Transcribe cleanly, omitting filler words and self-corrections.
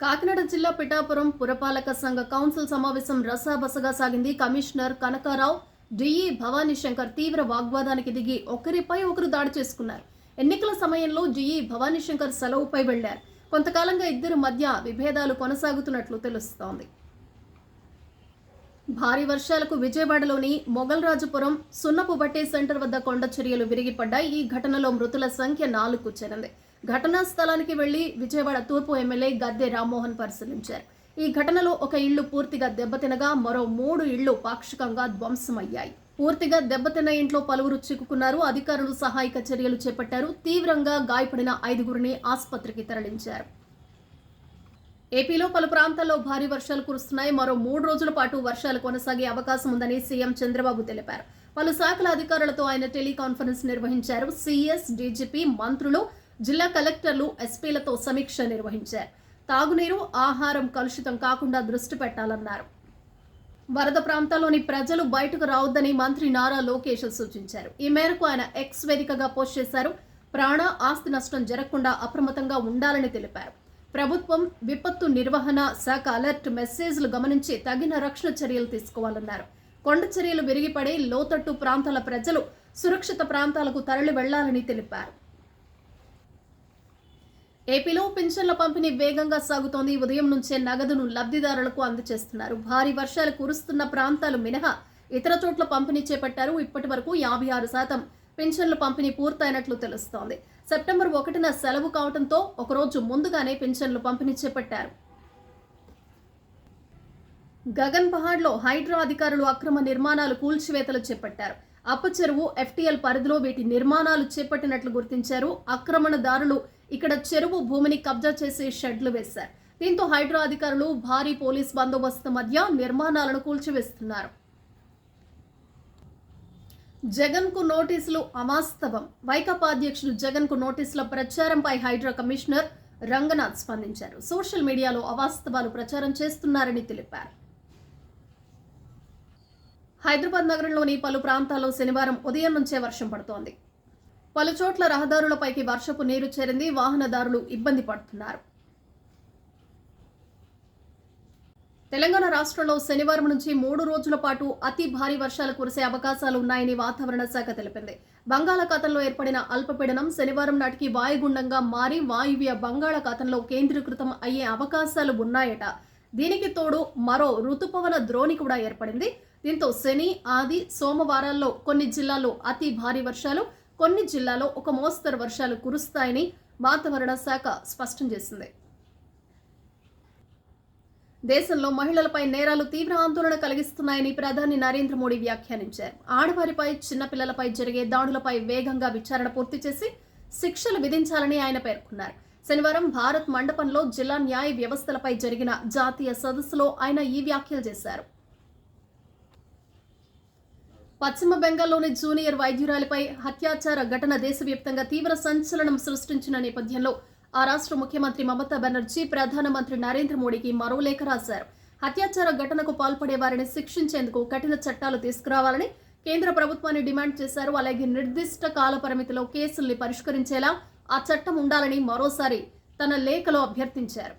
కాకినాడ జిల్లా పిఠాపురం పురపాలక సంఘ కౌన్సిల్ సమావేశం రసాబసగా సాగింది. కమిషనర్ కనకారావు, డిఈ భవానీశంకర్ తీవ్ర వాగ్వాదానికి దిగి ఒకరిపై ఒకరు దాడి చేసుకున్నారు. ఎన్నికల సమయంలో డిఈ భవానీశంకర్ సెలవుపై వెళ్లారు. కొంతకాలంగా ఇద్దరి మధ్య విభేదాలు కొనసాగుతున్నట్లు తెలుస్తోంది. భారీ వర్షాలకు విజయవాడలోని మొగల్రాజుపురం సున్నపు బట్టే సెంటర్ వద్ద కొండ చర్యలు విరిగిపడ్డాయి. ఈ ఘటనలో మృతుల సంఖ్య 4కు చేరింది. ఘటనా స్థలానికి వెళ్లి విజయవాడ తూర్పు ఎమ్మెల్యే గద్దె రామ్మోహన్ పరిశీలించారు. ఈ ఘటనలో ఒక ఇళ్లు పూర్తిగా దెబ్బతినగా మరో 3 ఇళ్లు పాక్షికంగా ధ్వంసమయ్యాయి. పూర్తిగా దెబ్బతిన్న ఇంట్లో పలువురు చిక్కుకున్నారు. అధికారులు సహాయక చర్యలు చేపట్టారు. తీవ్రంగా గాయపడిన 5గురిని ఆసుపత్రికి తరలించారు. ఏపీలో పలు ప్రాంతాల్లో భారీ వర్షాలు కురుస్తున్నాయి. మరో 3 రోజుల పాటు వర్షాలు కొనసాగే అవకాశం ఉందని సీఎం చంద్రబాబు తెలిపారు. పలు శాఖల అధికారులతో ఆయన టెలికాన్ఫరెన్స్ నిర్వహించారు. సీఎస్, డీజీపీ, మంత్రులు, జిల్లా కలెక్టర్లు, ఎస్పీలతో సమీక్ష నిర్వహించారు. తాగునీరు, ఆహారం కలుషితం కాకుండా దృష్టి పెట్టాలన్నారు. వరద ప్రాంతాల్లోని ప్రజలు బయటకు రావద్దని మంత్రి నారా లోకేష్ సూచించారు. ఈ మేరకు ఆయన ఎక్స్ వేదికగా పోస్ట్ చేశారు. ప్రాణ, ఆస్తి నష్టం జరగకుండా అప్రమత్తంగా ఉండాలని తెలిపారు. ప్రభుత్వం విపత్తు నిర్వహణ శాఖ అలర్ట్ మెసేజ్లు గమనించి తగిన రక్షణ చర్యలు తీసుకోవాలన్నారు. కొండ చర్యలు విరిగిపడే లోతట్టు ప్రాంతాల ప్రజలు సురక్షిత ప్రాంతాలకు తరలి వెళ్లాలని తెలిపారు. ఏపీలో పింఛన్ల పంపిణీ వేగంగా సాగుతోంది. ఉదయం నుంచే నగదును లబ్ధిదారులకు అందజేస్తున్నారు. భారీ వర్షాలు కురుస్తున్న ప్రాంతాలు మినహా ఇతర చోట్ల పంపిణీ చేపట్టారు. ఇప్పటి వరకు 56% పింఛన్ల పంపిణీ పూర్తయినట్లు తెలుస్తోంది. సెప్టెంబర్ 1న సెలవు కావడంతో ఒకరోజు ముందుగానే పింఛన్లు పంపిణీ చేపట్టారు. గగన్ పహాడ్లో హైడ్రా అధికారులు అక్రమ నిర్మాణాలు కూల్చివేతలు చేపట్టారు. అప్పు చెరువు ఎఫ్టీఎల్ పరిధిలో వీటి నిర్మాణాలు చేపట్టినట్లు గుర్తించారు. ఆక్రమణదారులు ఇక్కడ చెరువు భూమిని కబ్జా చేసి షెడ్లు వేశారు. దీంతో హైడ్రా అధికారులు భారీ పోలీస్ బందోబస్తు మధ్య నిర్మాణాలను కూల్చివేస్తున్నారు. జగన్ కు నోటీసులు అవాస్తవం. వైకాపా అధ్యక్షుడు జగన్ కు నోటీసుల ప్రచారంపై హైడ్రా కమిషనర్ రంగనాథ్ స్పందించారు. సోషల్ మీడియాలో అవాస్తవాలు ప్రచారం చేస్తున్నారని తెలిపారు. హైదరాబాద్ నగరంలోని పలు ప్రాంతాల్లో శనివారం ఉదయం నుంచే వర్షం పడుతోంది. పలు చోట్ల రహదారులపైకి వర్షపు నీరు చేరింది. వాహనదారులు ఇబ్బంది పడుతున్నారు. తెలంగాణ రాష్ట్రంలో శనివారం నుంచి 3 రోజుల పాటు అతి భారీ వర్షాలు కురిసే అవకాశాలు ఉన్నాయని వాతావరణ శాఖ తెలిపింది. బంగాళాఖాతంలో ఏర్పడిన అల్పపీడనం శనివారం నాటికి వాయుగుండంగా మారి వాయువ్య బంగాళాఖాతంలో కేంద్రీకృతం అయ్యే అవకాశాలు ఉన్నాయట. దీనికి తోడు మరో రుతుపవన ద్రోణి కూడా ఏర్పడింది. దీంతో శని, ఆది, సోమవారాల్లో కొన్ని జిల్లాల్లో అతి భారీ వర్షాలు, కొన్ని జిల్లాల్లో ఒక మోస్తరు వర్షాలు కురుస్తాయని వాతావరణ శాఖ స్పష్టం చేసింది. దేశంలో మహిళలపై నేరాలు తీవ్ర ఆందోళన కలిగిస్తున్నాయని ప్రధాని నరేంద్ర మోడీ వ్యాఖ్యానించారు. ఆడవారిపై, చిన్నపిల్లలపై జరిగే దాడులపై వేగంగా విచారణ పూర్తి చేసి శిక్షలు విధించాలని ఆయన పేర్కొన్నారు. శనివారం భారత్ మండపంలో జిల్లా న్యాయ వ్యవస్థలపై జరిగిన జాతీయ సదస్సులో ఆయన ఈ వ్యాఖ్యలు చేశారు. పశ్చిమ బెంగాల్లోని జూనియర్ వైద్యురాలిపై హత్యాచార ఘటన దేశవ్యాప్తంగా తీవ్ర సంచలనం సృష్టించిన నేపథ్యంలో ఆ రాష్ట్ర ముఖ్యమంత్రి మమతా బెనర్జీ ప్రధానమంత్రి నరేంద్ర మోడీకి మరో లేఖ రాశారు. హత్యాచార ఘటనకు పాల్పడే వారిని శిక్షించేందుకు కఠిన చట్టాలు తీసుకురావాలని కేంద్ర ప్రభుత్వాన్ని డిమాండ్ చేశారు. అలాగే నిర్దిష్ట కాల పరిమితిలో కేసుల్ని పరిష్కరించేలా ఆ చట్టం ఉండాలని మరోసారి తన లేఖలో అభ్యర్థించారు.